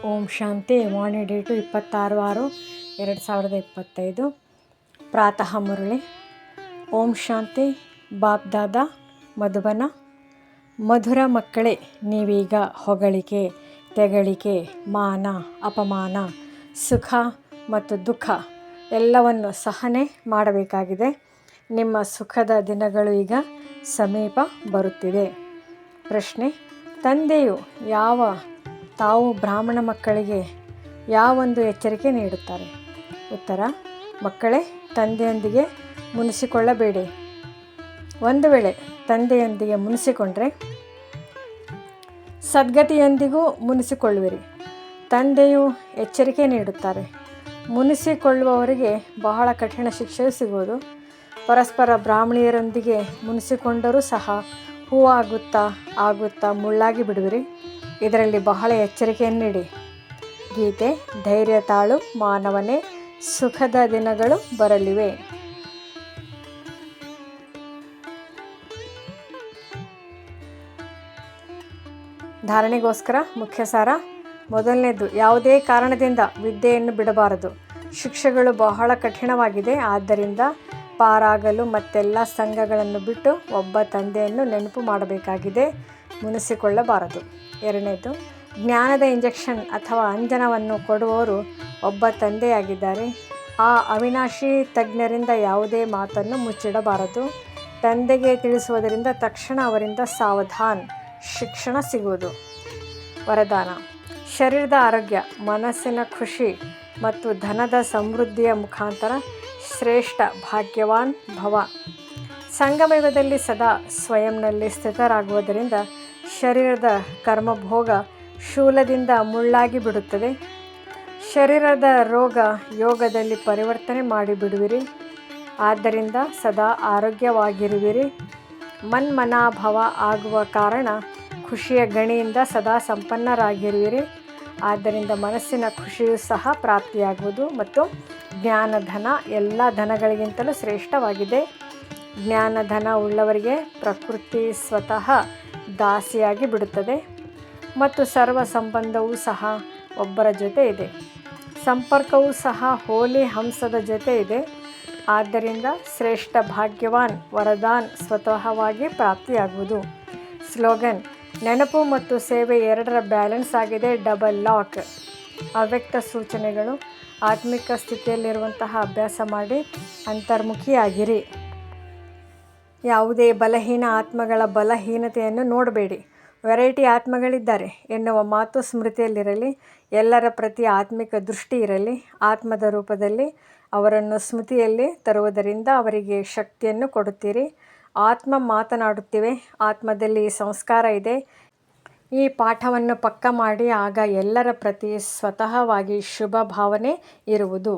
ಓಂ ಶಾಂತಿ. ವಾಣಿ date 26/6/2025. ಪ್ರಾತಃ ಮುರಳಿ. ಓಂ ಶಾಂತಿ. ಬಾಪ್ ದಾದಾ ಮಧುಬನ. ಮಧುರ ಮಕ್ಕಳೇ, ನೀವೀಗ ಹೊಗಳಿಕೆ, ತೆಗಳಿಕೆ, ಮಾನ, ಅಪಮಾನ, ಸುಖ ಮತ್ತು ದುಃಖ ಎಲ್ಲವನ್ನು ಸಹನೆ ಮಾಡಬೇಕಾಗಿದೆ. ನಿಮ್ಮ ಸುಖದ ದಿನಗಳು ಈಗ ಸಮೀಪ ಬರುತ್ತಿದೆ. ಪ್ರಶ್ನೆ: ತಂದೆಯು ತಾವು ಬ್ರಾಹ್ಮಣ ಮಕ್ಕಳಿಗೆ ಯಾವೊಂದು ಎಚ್ಚರಿಕೆ ನೀಡುತ್ತಾರೆ? ಉತ್ತರ: ಮಕ್ಕಳೇ, ತಂದೆಯೊಂದಿಗೆ ಮುನಿಸಿಕೊಳ್ಳಬೇಡಿ. ಒಂದು ವೇಳೆ ತಂದೆಯೊಂದಿಗೆ ಮುನಿಸಿಕೊಂಡ್ರೆ ಸದ್ಗತಿಯೊಂದಿಗೂ ಮುನಿಸಿಕೊಳ್ಳುವಿರಿ. ತಂದೆಯು ಎಚ್ಚರಿಕೆ ನೀಡುತ್ತಾರೆ, ಮುನಿಸಿಕೊಳ್ಳುವವರಿಗೆ ಬಹಳ ಕಠಿಣ ಶಿಕ್ಷೆಯು ಸಿಗುವುದು. ಪರಸ್ಪರ ಬ್ರಾಹ್ಮಣಿಯರೊಂದಿಗೆ ಮುನಿಸಿಕೊಂಡರೂ ಸಹ ಆಗುತ್ತಾ ಮುಳ್ಳಾಗಿ ಬಿಡುವಿರಿ. ಇದರಲ್ಲಿ ಬಹಳ ಎಚ್ಚರಿಕೆಯನ್ನಿಡಿ. ಗೀತೆ. ಧೈರ್ಯ ತಾಳು ಮಾನವನೇ, ಸುಖದ ದಿನಗಳು ಬರಲಿವೆ. ಧಾರಣೆಗೋಸ್ಕರ ಮುಖ್ಯ ಸಾರ. ಮೊದಲನೇದು, ಯಾವುದೇ ಕಾರಣದಿಂದ ವಿದ್ಯೆಯನ್ನು ಬಿಡಬಾರದು. ಶಿಕ್ಷೆಗಳು ಬಹಳ ಕಠಿಣವಾಗಿದೆ. ಆದ್ದರಿಂದ ಪಾರಾಗಲು ಮತ್ತೆಲ್ಲ ಸಂಘಗಳನ್ನು ಬಿಟ್ಟು ಒಬ್ಬ ತಂದೆಯನ್ನು ನೆನಪು ಮಾಡಬೇಕಾಗಿದೆ, ಮುನಿಸಿಕೊಳ್ಳಬಾರದು. ಎರಡನೇದು, ಜ್ಞಾನದ ಇಂಜೆಕ್ಷನ್ ಅಥವಾ ಅಂಜನವನ್ನು ಕೊಡುವವರು ಒಬ್ಬ ತಂದೆಯಾಗಿದ್ದಾರೆ. ಆ ಅವಿನಾಶಿ ತಜ್ಞರಿಂದ ಯಾವುದೇ ಮಾತನ್ನು ಮುಚ್ಚಿಡಬಾರದು. ತಂದೆಗೆ ತಿಳಿಸುವುದರಿಂದ ತಕ್ಷಣ ಅವರಿಂದ ಸಾವಧಾನ್ ಶಿಕ್ಷಣ ಸಿಗುವುದು. ವರದಾನ: ಶರೀರದ ಆರೋಗ್ಯ, ಮನಸ್ಸಿನ ಖುಷಿ ಮತ್ತು ಧನದ ಸಮೃದ್ಧಿಯ ಮುಖಾಂತರ ಶ್ರೇಷ್ಠ ಭಾಗ್ಯವಾನ್ ಭವ. ಸಂಗಮಯುಗದಲ್ಲಿ ಸದಾ ಸ್ವಯಂನಲ್ಲಿ ಸ್ಥಿತರಾಗುವುದರಿಂದ ಶರೀರದ ಕರ್ಮಭೋಗ ಶೂಲದಿಂದ ಮುಳ್ಳಾಗಿ ಬಿಡುತ್ತದೆ. ಶರೀರದ ರೋಗ ಯೋಗದಲ್ಲಿ ಪರಿವರ್ತನೆ ಮಾಡಿಬಿಡುವಿರಿ. ಆದ್ದರಿಂದ ಸದಾ ಆರೋಗ್ಯವಾಗಿರುವಿರಿ. ಮನ್ಮನಾಭವ ಆಗುವ ಕಾರಣ ಖುಷಿಯ ಗಣಿಯಿಂದ ಸದಾ ಸಂಪನ್ನರಾಗಿರುವಿರಿ. ಆದ್ದರಿಂದ ಮನಸ್ಸಿನ ಖುಷಿಯೂ ಸಹ ಪ್ರಾಪ್ತಿಯಾಗುವುದು ಮತ್ತು ಜ್ಞಾನಧನ ಎಲ್ಲ ಧನಗಳಿಗಿಂತಲೂ ಶ್ರೇಷ್ಠವಾಗಿದೆ. ಜ್ಞಾನಧನ ಉಳ್ಳವರಿಗೆ ಪ್ರಕೃತಿ ಸ್ವತಃ ದಾಸಿಯಾಗಿ ಬಿಡುತ್ತದೆ ಮತ್ತು ಸರ್ವ ಸಂಬಂಧವೂ ಸಹ ಒಬ್ಬರ ಜೊತೆ ಇದೆ. ಸಂಪರ್ಕವೂ ಸಹ ಹೋಲಿ ಹಂಸದ ಜೊತೆ ಇದೆ. ಆದ್ದರಿಂದ ಶ್ರೇಷ್ಠ ಭಾಗ್ಯವಾನ್ ವರದಾನ್ ಸ್ವತಃವಾಗಿ ಪ್ರಾಪ್ತಿಯಾಗುವುದು. ಸ್ಲೋಗನ್: ನೆನಪು ಮತ್ತು ಸೇವೆ ಎರಡರ ಬ್ಯಾಲೆನ್ಸ್ ಆಗಿದೆ ಡಬಲ್ ಲಾಕ್. ಅವ್ಯಕ್ತ ಸೂಚನೆಗಳು: ಆತ್ಮಿಕ ಸ್ಥಿತಿಯಲ್ಲಿರುವಂತಹ ಅಭ್ಯಾಸ ಮಾಡಿ ಅಂತರ್ಮುಖಿಯಾಗಿರಿ. ಯಾವುದೇ ಬಲಹೀನ ಆತ್ಮಗಳ ಬಲಹೀನತೆಯನ್ನು ನೋಡಬೇಡಿ. ವೆರೈಟಿ ಆತ್ಮಗಳಿದ್ದಾರೆ ಎನ್ನುವ ಮಾತು ಸ್ಮೃತಿಯಲ್ಲಿರಲಿ. ಎಲ್ಲರ ಪ್ರತಿ ಆತ್ಮಿಕ ದೃಷ್ಟಿ ಇರಲಿ. ಆತ್ಮದ ರೂಪದಲ್ಲಿ ಅವರನ್ನು ಸ್ಮೃತಿಯಲ್ಲಿ ತರುವುದರಿಂದ ಅವರಿಗೆ ಶಕ್ತಿಯನ್ನು ಕೊಡುತ್ತೀರಿ. ಆತ್ಮ ಮಾತನಾಡುತ್ತಿವೆ. ಆತ್ಮದಲ್ಲಿ ಸಂಸ್ಕಾರ ಇದೆ. ಈ ಪಾಠವನ್ನು ಪಕ್ಕಾ ಮಾಡಿ, ಆಗ ಎಲ್ಲರ ಪ್ರತಿ ಸ್ವತಃವಾಗಿ ಶುಭ ಭಾವನೆ ಇರುವುದು.